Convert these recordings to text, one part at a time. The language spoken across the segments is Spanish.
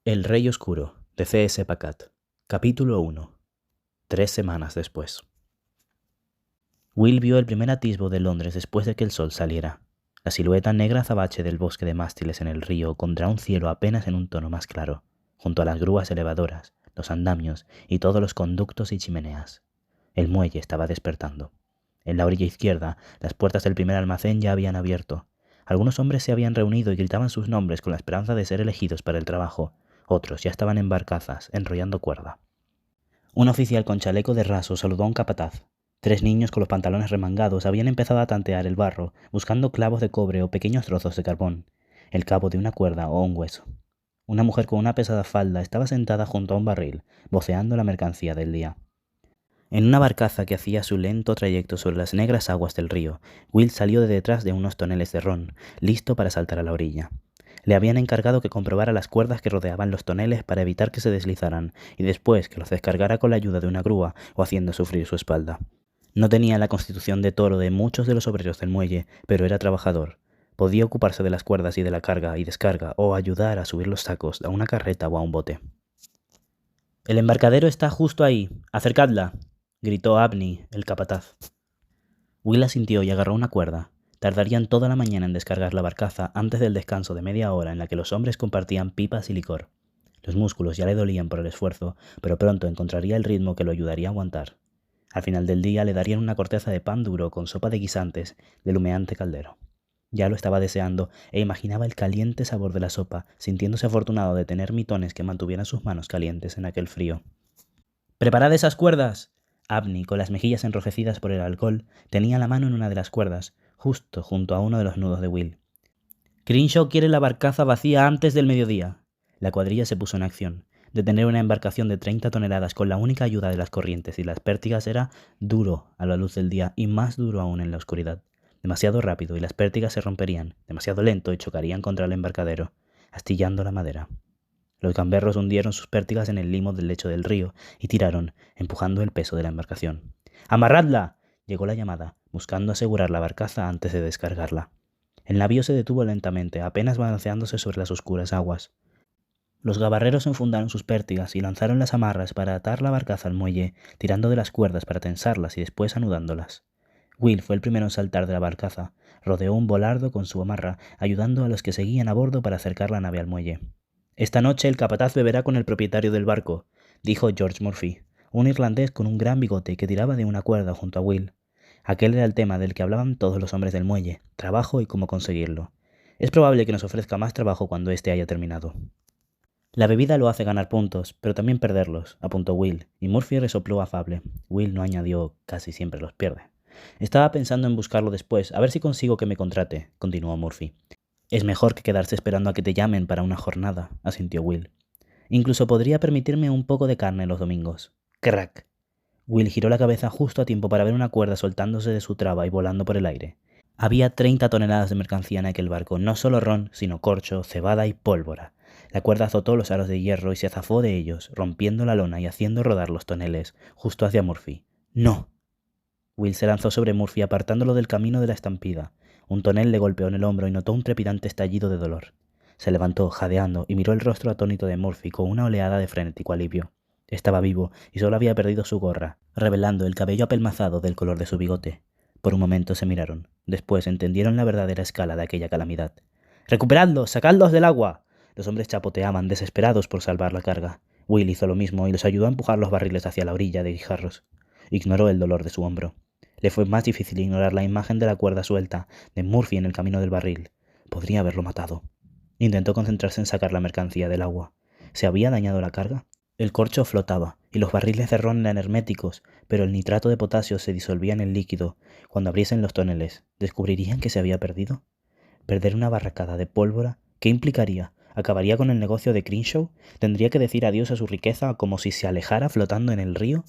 El Rey Oscuro, de C.S. Pacat. Capítulo 1. 3 semanas después. Will vio el primer atisbo de Londres después de que el sol saliera. La silueta negra azabache del bosque de mástiles en el río contra un cielo apenas en un tono más claro, junto a las grúas elevadoras, los andamios y todos los conductos y chimeneas. El muelle estaba despertando. En la orilla izquierda, las puertas del primer almacén ya habían abierto. Algunos hombres se habían reunido y gritaban sus nombres con la esperanza de ser elegidos para el trabajo. Otros ya estaban en barcazas, enrollando cuerda. Un oficial con chaleco de raso saludó a un capataz. 3 niños con los pantalones remangados habían empezado a tantear el barro, buscando clavos de cobre o pequeños trozos de carbón, el cabo de una cuerda o un hueso. Una mujer con una pesada falda estaba sentada junto a un barril, voceando la mercancía del día. En una barcaza que hacía su lento trayecto sobre las negras aguas del río, Will salió de detrás de unos toneles de ron, listo para saltar a la orilla. Le habían encargado que comprobara las cuerdas que rodeaban los toneles para evitar que se deslizaran, y después que los descargara con la ayuda de una grúa o haciendo sufrir su espalda. No tenía la constitución de toro de muchos de los obreros del muelle, pero era trabajador. Podía ocuparse de las cuerdas y de la carga y descarga, o ayudar a subir los sacos a una carreta o a un bote. «El embarcadero está justo ahí. Acercadla», gritó Abney, el capataz. Will asintió y agarró una cuerda. Tardarían toda la mañana en descargar la barcaza antes del descanso de media hora en la que los hombres compartían pipas y licor. Los músculos ya le dolían por el esfuerzo, pero pronto encontraría el ritmo que lo ayudaría a aguantar. Al final del día le darían una corteza de pan duro con sopa de guisantes del humeante caldero. Ya lo estaba deseando e imaginaba el caliente sabor de la sopa, sintiéndose afortunado de tener mitones que mantuvieran sus manos calientes en aquel frío. «¡Preparad esas cuerdas!». Abney, con las mejillas enrojecidas por el alcohol, tenía la mano en una de las cuerdas, justo junto a uno de los nudos de Will. «Crenshaw quiere la barcaza vacía antes del mediodía». La cuadrilla se puso en acción. Detener una embarcación de 30 toneladas con la única ayuda de las corrientes y las pértigas era duro a la luz del día y más duro aún en la oscuridad. Demasiado rápido y las pértigas se romperían, demasiado lento y chocarían contra el embarcadero, astillando la madera. Los gamberros hundieron sus pértigas en el limo del lecho del río y tiraron, empujando el peso de la embarcación. «¡Amarradla!», llegó la llamada, buscando asegurar la barcaza antes de descargarla. El navío se detuvo lentamente, apenas balanceándose sobre las oscuras aguas. Los gabarreros enfundaron sus pértigas y lanzaron las amarras para atar la barcaza al muelle, tirando de las cuerdas para tensarlas y después anudándolas. Will fue el primero en saltar de la barcaza. Rodeó un volardo con su amarra, ayudando a los que seguían a bordo para acercar la nave al muelle. «Esta noche el capataz beberá con el propietario del barco», dijo George Murphy, un irlandés con un gran bigote que tiraba de una cuerda junto a Will. Aquel era el tema del que hablaban todos los hombres del muelle, trabajo y cómo conseguirlo. «Es probable que nos ofrezca más trabajo cuando éste haya terminado». «La bebida lo hace ganar puntos, pero también perderlos», apuntó Will, y Murphy resopló afable. Will no añadió «casi siempre los pierde». «Estaba pensando en buscarlo después, a ver si consigo que me contrate», continuó Murphy. «Es mejor que quedarse esperando a que te llamen para una jornada», asintió Will. «Incluso podría permitirme un poco de carne los domingos». «Crack». Will giró la cabeza justo a tiempo para ver una cuerda soltándose de su traba y volando por el aire. Había 30 toneladas de mercancía en aquel barco, no solo ron, sino corcho, cebada y pólvora. La cuerda azotó los aros de hierro y se zafó de ellos, rompiendo la lona y haciendo rodar los toneles, justo hacia Murphy. «¡No!». Will se lanzó sobre Murphy apartándolo del camino de la estampida. Un tonel le golpeó en el hombro y notó un trepidante estallido de dolor. Se levantó, jadeando, y miró el rostro atónito de Murphy con una oleada de frenético alivio. Estaba vivo y solo había perdido su gorra, revelando el cabello apelmazado del color de su bigote. Por un momento se miraron. Después entendieron la verdadera escala de aquella calamidad. «¡Recuperadlos! ¡Sacadlos del agua!». Los hombres chapoteaban, desesperados por salvar la carga. Will hizo lo mismo y los ayudó a empujar los barriles hacia la orilla de guijarros. Ignoró el dolor de su hombro. Le fue más difícil ignorar la imagen de la cuerda suelta, de Murphy en el camino del barril. Podría haberlo matado. Intentó concentrarse en sacar la mercancía del agua. ¿Se había dañado la carga? El corcho flotaba, y los barriles de ron eran herméticos, pero el nitrato de potasio se disolvía en el líquido. Cuando abriesen los toneles, ¿descubrirían que se había perdido? ¿Perder una barracada de pólvora? ¿Qué implicaría? ¿Acabaría con el negocio de Crenshaw? ¿Tendría que decir adiós a su riqueza como si se alejara flotando en el río?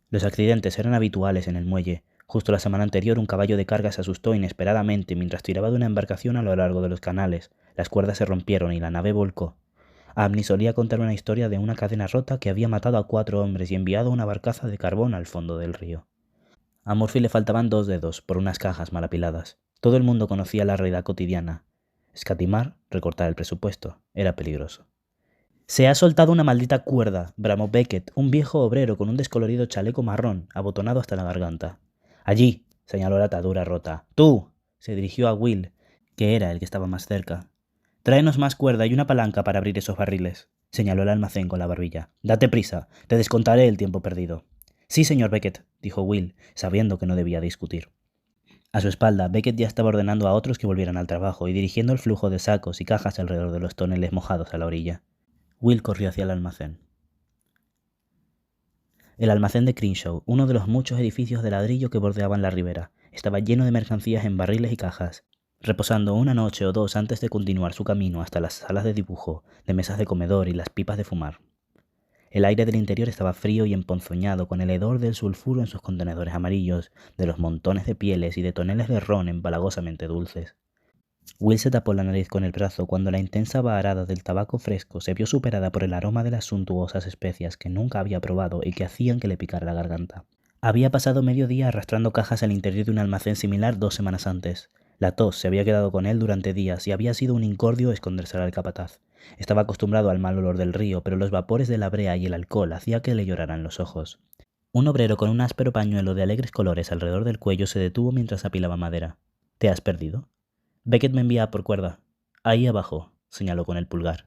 Los accidentes eran habituales en el muelle. Justo la semana anterior un caballo de carga se asustó inesperadamente mientras tiraba de una embarcación a lo largo de los canales. Las cuerdas se rompieron y la nave volcó. Abney solía contar una historia de una cadena rota que había matado a 4 hombres y enviado una barcaza de carbón al fondo del río. A Murphy le faltaban 2 dedos por unas cajas mal apiladas. Todo el mundo conocía la realidad cotidiana. Escatimar, recortar el presupuesto, era peligroso. Se ha soltado una maldita cuerda, bramó Beckett, un viejo obrero con un descolorido chaleco marrón, abotonado hasta la garganta. Allí, señaló la atadura rota. Tú, se dirigió a Will, que era el que estaba más cerca. Tráenos más cuerda y una palanca para abrir esos barriles, señaló el almacén con la barbilla. Date prisa, te descontaré el tiempo perdido. Sí, señor Beckett, dijo Will, sabiendo que no debía discutir. A su espalda, Beckett ya estaba ordenando a otros que volvieran al trabajo y dirigiendo el flujo de sacos y cajas alrededor de los toneles mojados a la orilla. Will corrió hacia el almacén. El almacén de Crenshaw, uno de los muchos edificios de ladrillo que bordeaban la ribera, estaba lleno de mercancías en barriles y cajas, reposando una noche o dos antes de continuar su camino hasta las salas de dibujo, de mesas de comedor y las pipas de fumar. El aire del interior estaba frío y emponzoñado con el hedor del sulfuro en sus contenedores amarillos, de los montones de pieles y de toneles de ron empalagosamente dulces. Will se tapó la nariz con el brazo cuando la intensa baharada del tabaco fresco se vio superada por el aroma de las suntuosas especias que nunca había probado y que hacían que le picara la garganta. Había pasado medio día arrastrando cajas al interior de un almacén similar 2 semanas antes. La tos se había quedado con él durante días y había sido un incordio escondérsela al capataz. Estaba acostumbrado al mal olor del río, pero los vapores de la brea y el alcohol hacía que le lloraran los ojos. Un obrero con un áspero pañuelo de alegres colores alrededor del cuello se detuvo mientras apilaba madera. ¿Te has perdido? Beckett me envía por cuerda. Ahí abajo, señaló con el pulgar.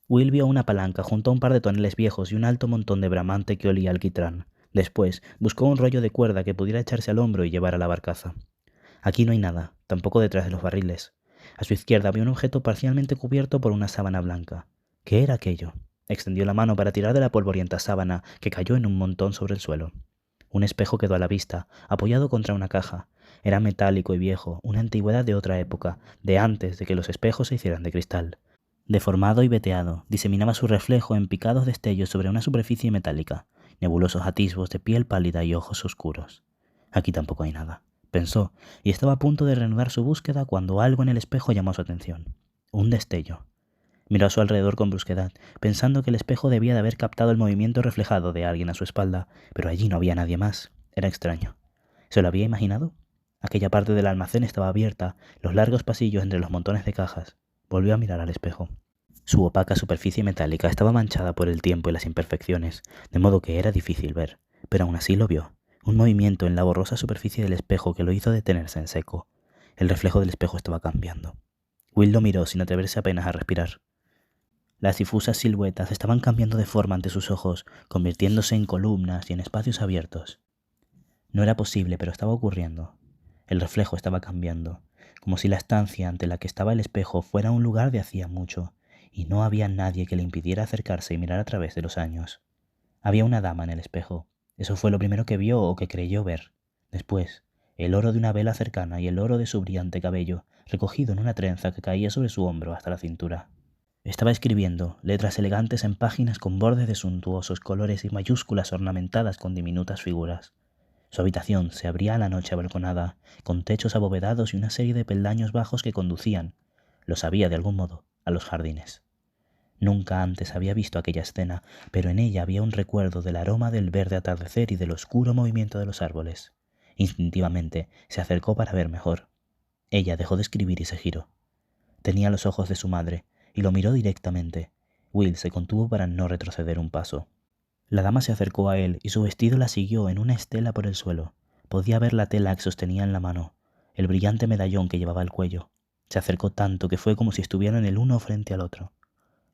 Will vio una palanca junto a un par de toneles viejos y un alto montón de bramante que olía a alquitrán. Después, buscó un rollo de cuerda que pudiera echarse al hombro y llevar a la barcaza. Aquí no hay nada, tampoco detrás de los barriles. A su izquierda había un objeto parcialmente cubierto por una sábana blanca. ¿Qué era aquello? Extendió la mano para tirar de la polvorienta sábana, que cayó en un montón sobre el suelo. Un espejo quedó a la vista, apoyado contra una caja. Era metálico y viejo, una antigüedad de otra época, de antes de que los espejos se hicieran de cristal. Deformado y veteado, diseminaba su reflejo en picados destellos sobre una superficie metálica, nebulosos atisbos de piel pálida y ojos oscuros. Aquí tampoco hay nada, pensó, y estaba a punto de reanudar su búsqueda cuando algo en el espejo llamó su atención. Un destello. Miró a su alrededor con brusquedad, pensando que el espejo debía de haber captado el movimiento reflejado de alguien a su espalda, pero allí no había nadie más. Era extraño. ¿Se lo había imaginado? Aquella parte del almacén estaba abierta, los largos pasillos entre los montones de cajas. Volvió a mirar al espejo. Su opaca superficie metálica estaba manchada por el tiempo y las imperfecciones, de modo que era difícil ver, pero aún así lo vio. Un movimiento en la borrosa superficie del espejo que lo hizo detenerse en seco. El reflejo del espejo estaba cambiando. Will lo miró sin atreverse apenas a respirar. Las difusas siluetas estaban cambiando de forma ante sus ojos, convirtiéndose en columnas y en espacios abiertos. No era posible, pero estaba ocurriendo. El reflejo estaba cambiando, como si la estancia ante la que estaba el espejo fuera un lugar de hacía mucho, y no había nadie que le impidiera acercarse y mirar a través de los años. Había una dama en el espejo. Eso fue lo primero que vio o que creyó ver. Después, el oro de una vela cercana y el oro de su brillante cabello, recogido en una trenza que caía sobre su hombro hasta la cintura. Estaba escribiendo letras elegantes en páginas con bordes de suntuosos colores y mayúsculas ornamentadas con diminutas figuras. Su habitación se abría a la noche abalconada, con techos abovedados y una serie de peldaños bajos que conducían, lo sabía de algún modo, a los jardines. Nunca antes había visto aquella escena, pero en ella había un recuerdo del aroma del verde atardecer y del oscuro movimiento de los árboles. Instintivamente se acercó para ver mejor. Ella dejó de escribir y se giró. Tenía los ojos de su madre, y lo miró directamente. Will se contuvo para no retroceder un paso. La dama se acercó a él y su vestido la siguió en una estela por el suelo. Podía ver la tela que sostenía en la mano, el brillante medallón que llevaba al cuello. Se acercó tanto que fue como si estuvieran el uno frente al otro.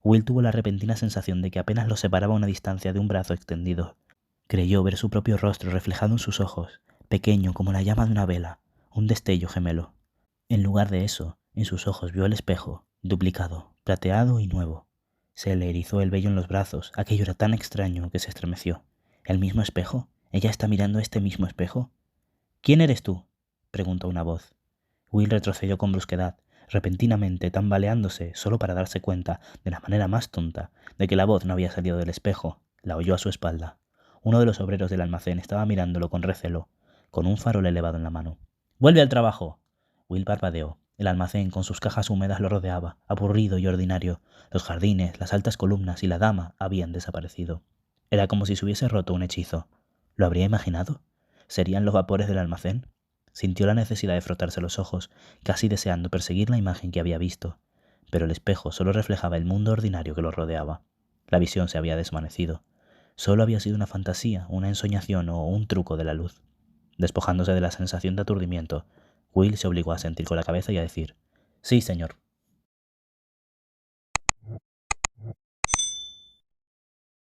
Will tuvo la repentina sensación de que apenas los separaba una distancia de un brazo extendido. Creyó ver su propio rostro reflejado en sus ojos, pequeño como la llama de una vela, un destello gemelo. En lugar de eso, en sus ojos vio el espejo, duplicado, plateado y nuevo. Se le erizó el vello en los brazos. Aquello era tan extraño que se estremeció. ¿El mismo espejo? ¿Ella está mirando este mismo espejo? ¿Quién eres tú?, preguntó una voz. Will retrocedió con brusquedad, repentinamente tambaleándose solo para darse cuenta, de la manera más tonta, de que la voz no había salido del espejo. La oyó a su espalda. Uno de los obreros del almacén estaba mirándolo con recelo, con un farol elevado en la mano. ¡Vuelve al trabajo! Will parpadeó. El almacén con sus cajas húmedas lo rodeaba, aburrido y ordinario. Los jardines, las altas columnas y la dama habían desaparecido. Era como si se hubiese roto un hechizo. ¿Lo habría imaginado? ¿Serían los vapores del almacén? Sintió la necesidad de frotarse los ojos, casi deseando perseguir la imagen que había visto. Pero el espejo solo reflejaba el mundo ordinario que lo rodeaba. La visión se había desvanecido. Solo había sido una fantasía, una ensoñación o un truco de la luz. Despojándose de la sensación de aturdimiento, Will se obligó a sentir con la cabeza y a decir: «Sí, señor».